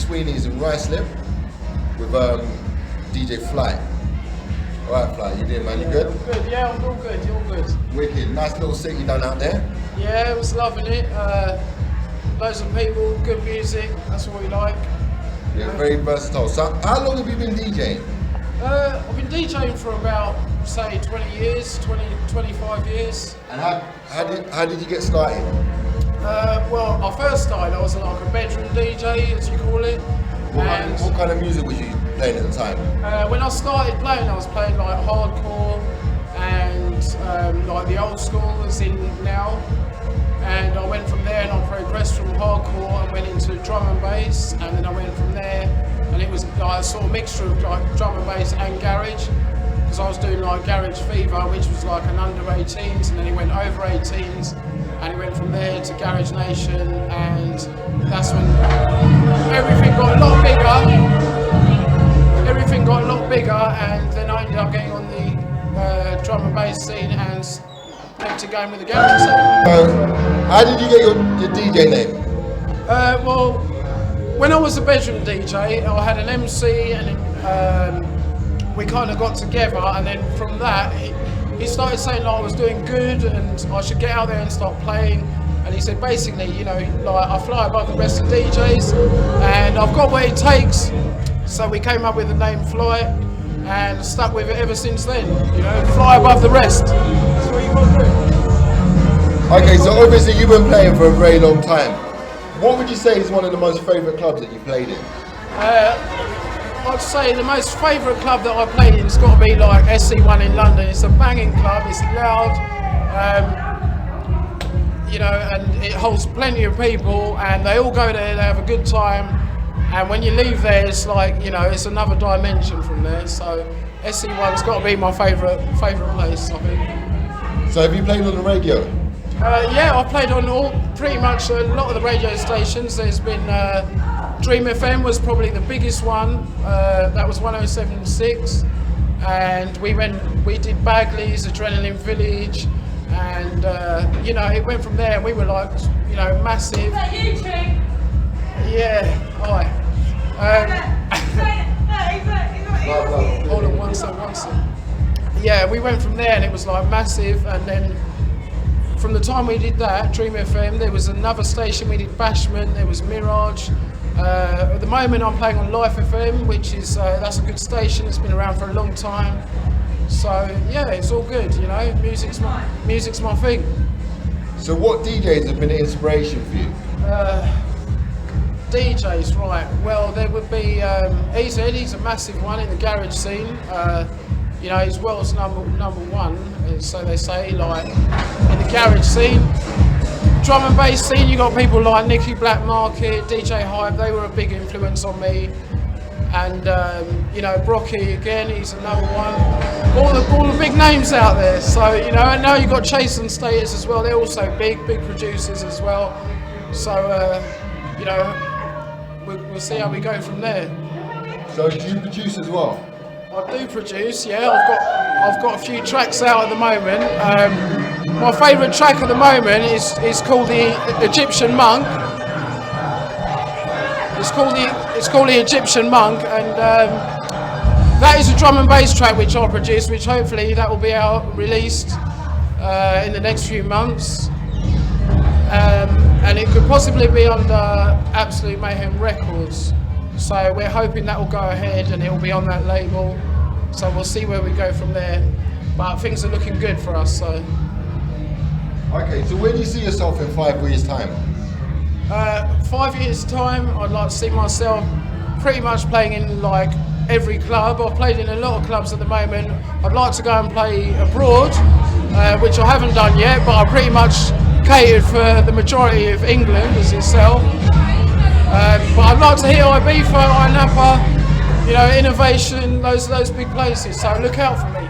Sweeneys in Ruislip with DJ Flyte. Alright, Flyte, you doing, man? You good? I'm good, yeah, I'm all good, you're good. Wicked. Nice little set you done out there. Yeah, I was loving it. Loads of people, good music, that's what we like. Yeah, very versatile. So, how long have you been DJing? I've been DJing for about, say, 20 years, 25 years. And how did you get started? Well, I first started, I was like a bedroom DJ, as you call it. What kind of music was you playing at the time? When I started playing, I was playing like hardcore and like the old school as in now. And I went from there and I progressed from hardcore and went into drum and bass, and then I went from there and it was like a sort of mixture of like drum and bass and garage, because I was doing like Garage Fever, which was like an under 18s, and then it went over 18s, and it went from there to Garage Nation, and that's when everything got a lot bigger. Everything got a lot bigger, and then I ended up getting on the drum and bass scene and kept it going with the garage scene. How did you get your DJ name? Well, when I was a bedroom DJ, I had an MC, and we kind of got together, and then from that, he started saying like I was doing good and I should get out there and start playing. And he said basically, you know, like I fly above the rest of DJs and I've got what it takes. So we came up with the name Flyte and stuck with it ever since then. You know, fly above the rest. That's what you got to do. Okay, so obviously you've been playing for a very long time. What would you say is one of the most favourite clubs that you played in? I'd say the most favourite club that I played in has got to be like SC1 in London. It's a banging club, it's loud, you know, and it holds plenty of people and they all go there, they have a good time, and when you leave there it's like, you know, it's another dimension from there. So SC1's got to be my favourite place, I think. So have you played on the radio? Yeah, I've played on pretty much a lot of the radio stations. There's been Dream FM was probably the biggest one. That was 107.6, and we did Bagley's, Adrenaline Village, and you know, it went from there. We were like, you know, massive. Is that you, Tree? Yeah, hi. Hold on one second. Yeah, we went from there and it was like massive, and then from the time we did that, Dream FM, there was another station, we did Bashment, there was Mirage. At the moment I'm playing on Live FM, which is, that's a good station, it's been around for a long time. So yeah, it's all good, you know, music's my thing. So what DJs have been an inspiration for you? DJs, right, well there would be Easy, he's a massive one in the garage scene. You know, he's world's number one, so they say, like, in the garage scene. Drum and bass scene, you got people like Nicky Black Market, DJ Hype, they were a big influence on me. And, you know, Brocky again, he's another one. All the big names out there, so, you know, and now you've got Chase and Status as well, they're also big producers as well. So, you know, we'll see how we go from there. So do you produce as well? I do produce, yeah. I've got a few tracks out at the moment. My favourite track at the moment is called the Egyptian Monk. It's called the Egyptian Monk, and that is a drum and bass track which I produced, which hopefully that will be released in the next few months. And it could possibly be under Absolute Mayhem Records. So we're hoping that will go ahead and it will be on that label. So we'll see where we go from there. But things are looking good for us, so. Okay, so where do you see yourself in 5 years' time? 5 years' time, I'd like to see myself pretty much playing in like every club. I've played in a lot of clubs at the moment. I'd like to go and play abroad, which I haven't done yet, but I pretty much catered for the majority of England as itself. But I'd like to hit Ibiza, Napa, you know, Innovation, those big places, so look out for me.